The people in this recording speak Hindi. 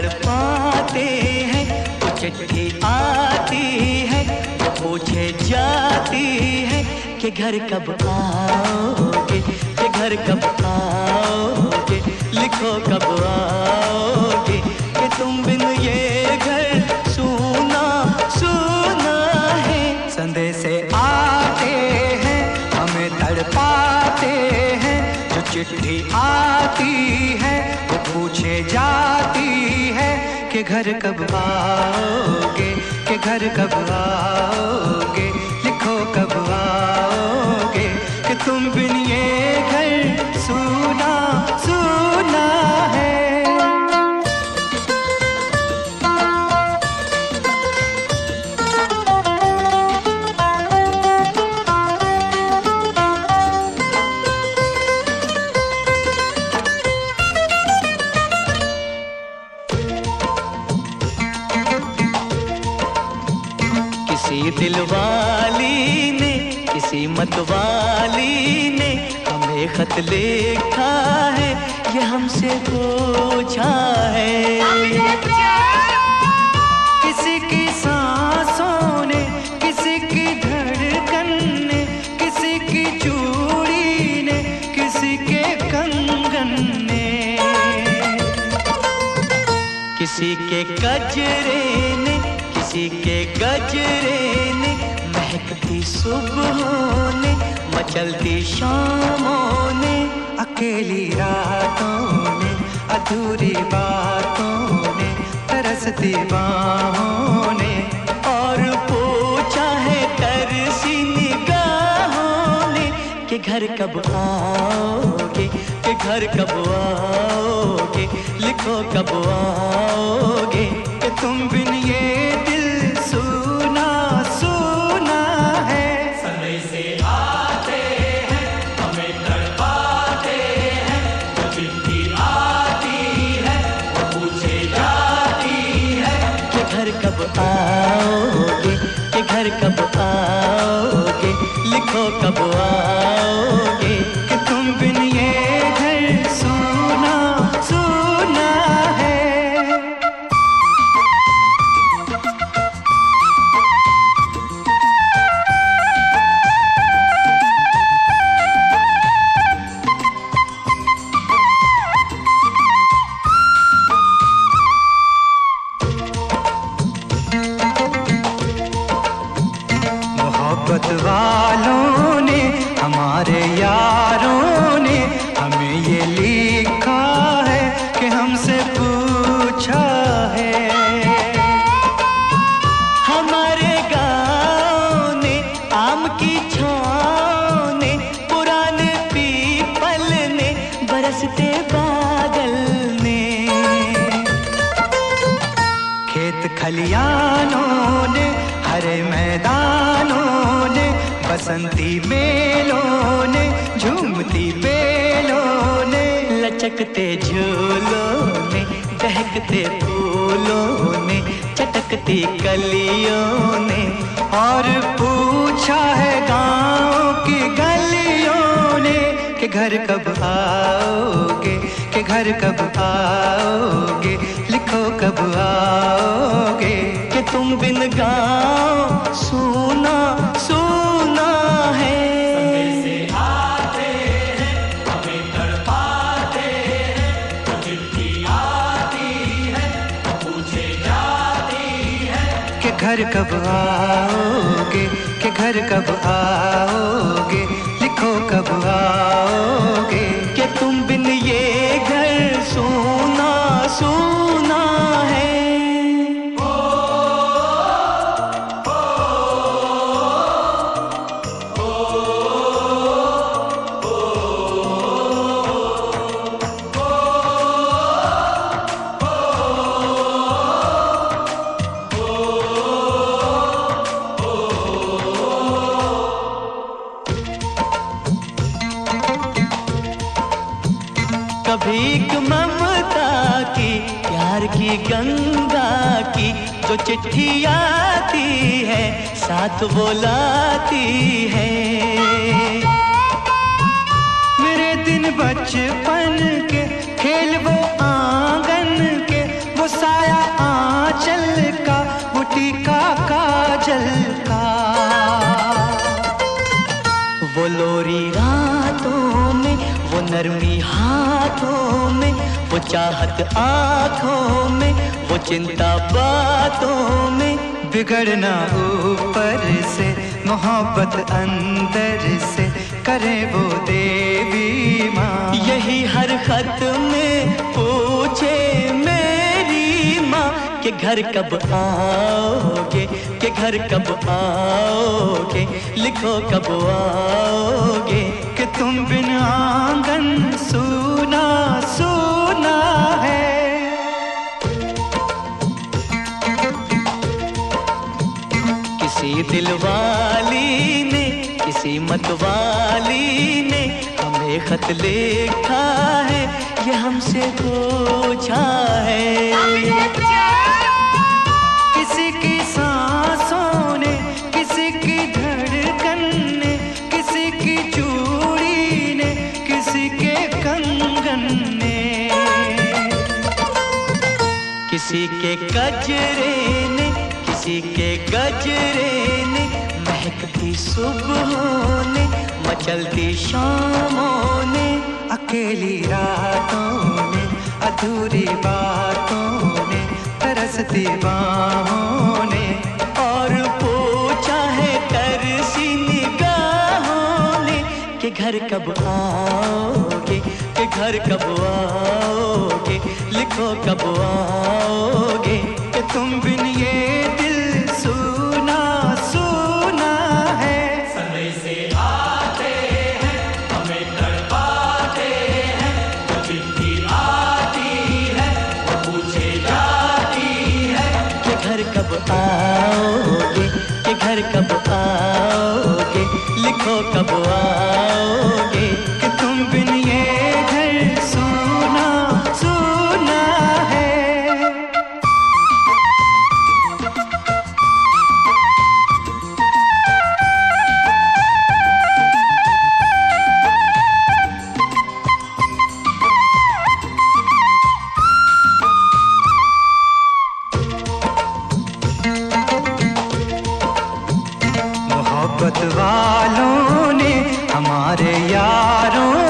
तड़पाते हैं, वो चिट्ठी आती है, वो पूछे जाती है कि घर कब आओगे, कि घर कब आओगे, लिखो कब आओगे, कि तुम बिन ये घर सूना सूना है। संदेशे आते हैं, हमें तड़पाते हैं, जो चिट्ठी आती है वो पूछे जाती है कि घर कब आओगे, कि घर कब आओगे, लिखो कब आओगे, कि तुम बिन ये घर सूना सूना है। किसी दिलवाली ने, किसी मतवाली ने हमें खत लिखा है, ये हमसे पूछा है। किसी की सांसों ने, किसी की धड़कन ने, किसी की चूड़ी ने, किसी के कंगन ने, किसी के गजरे ने, किसी के गजरे ने, महकती सुबहों ने, मचलती शामों ने, अकेली रातों ने, अधूरी बातों ने, तरसती बाहों ने, और पूछा है तरसी निगाहों ने कि घर कब आओगे, कि घर कब आओगे, लिखो कब आओगे, कि तुम बिन ये दिल सूना सूना है। संदेशे आते हैं, हमें तड़पाते हैं, जो चिट्ठी आती है वो पूछे जाती है कि घर कब आओगे, कि घर कब आओगे, लिखो कब आओगे, कि तुम बिन ये घर सूना सूना है। मोहब्बत वालों ने, हमारे यारों ने हमें ये लिखा है कि हमसे पूछा है। हमारे गाँव ने, आम की छाँव ने, पुराने पीपल ने, बरसते बादल ने, खेत खलियानों ने, हरे मैदानों ने, बसंती मेलों ने, झूमती बेलों ने, लचकते झूलों ने, दहकते फूलों ने, चटकती कलियों ने, और पूछा है गाँव की गलियों ने कि घर कब आओगे, कि घर कब आओगे, लिखो कब आओगे, कि तुम बिन गाँव सूना सूना है। संदेशे आते हैं, हमें तड़पाते हैं, जो चिट्ठी आती है वो पूछे जाती है कि घर कब आओगे, कि घर कब आओगे, लिखो कब आओगे, कि तुम बिन ये घर सूना सूना है। कभी एक ममता की, प्यार की गंगा की, जो चिट्ठी आती है साथ वो लाती है। मेरे दिन बचपन के, खेल वो आंगन के, वो सारे नरमी हाथों में, वो चाहत आँखों में, वो चिंता बातों में। बिगड़ना ऊपर से, मोहब्बत अंदर से, करे वो देवी माँ। यही हर खत में पूछे मेरी माँ कि घर कब आओगे, कि घर कब आओगे, लिखो कब आओगे। कि तुम बिन आंगन सूना सूना है। किसी दिलवाली ने, किसी मतवाली ने हमें खत लिखा है, ये हमसे पूछा है। किसी की सांसों ने, किसी की धड़कन ने, किसी की चूड़ी ने, किसी के कंगन ने, किसी के गजरे ने, किसी के गजरे ने, महकती सुबहों ने, मचलती शामों ने, अकेली रातों ने, अधूरी बातों ने, तरसती बाहों ने, और पूछा है तरसी निगाहों ने कि घर कब आओगे, कि घर कब आओगे, लिखो कब आओगे। कि तुम बिन ये दिल सूना सूना है। समय से आते हैं, हमें तड़पाते हैं, वो चिट्ठी आती है, वो पूछे जाती है कि घर कब आओगे, कि घर कब आओगे, लिखो कब आओगे। कि तुम बिन ये घर सूना सूना है। मोहब्बत वालों ने, हमारे यारों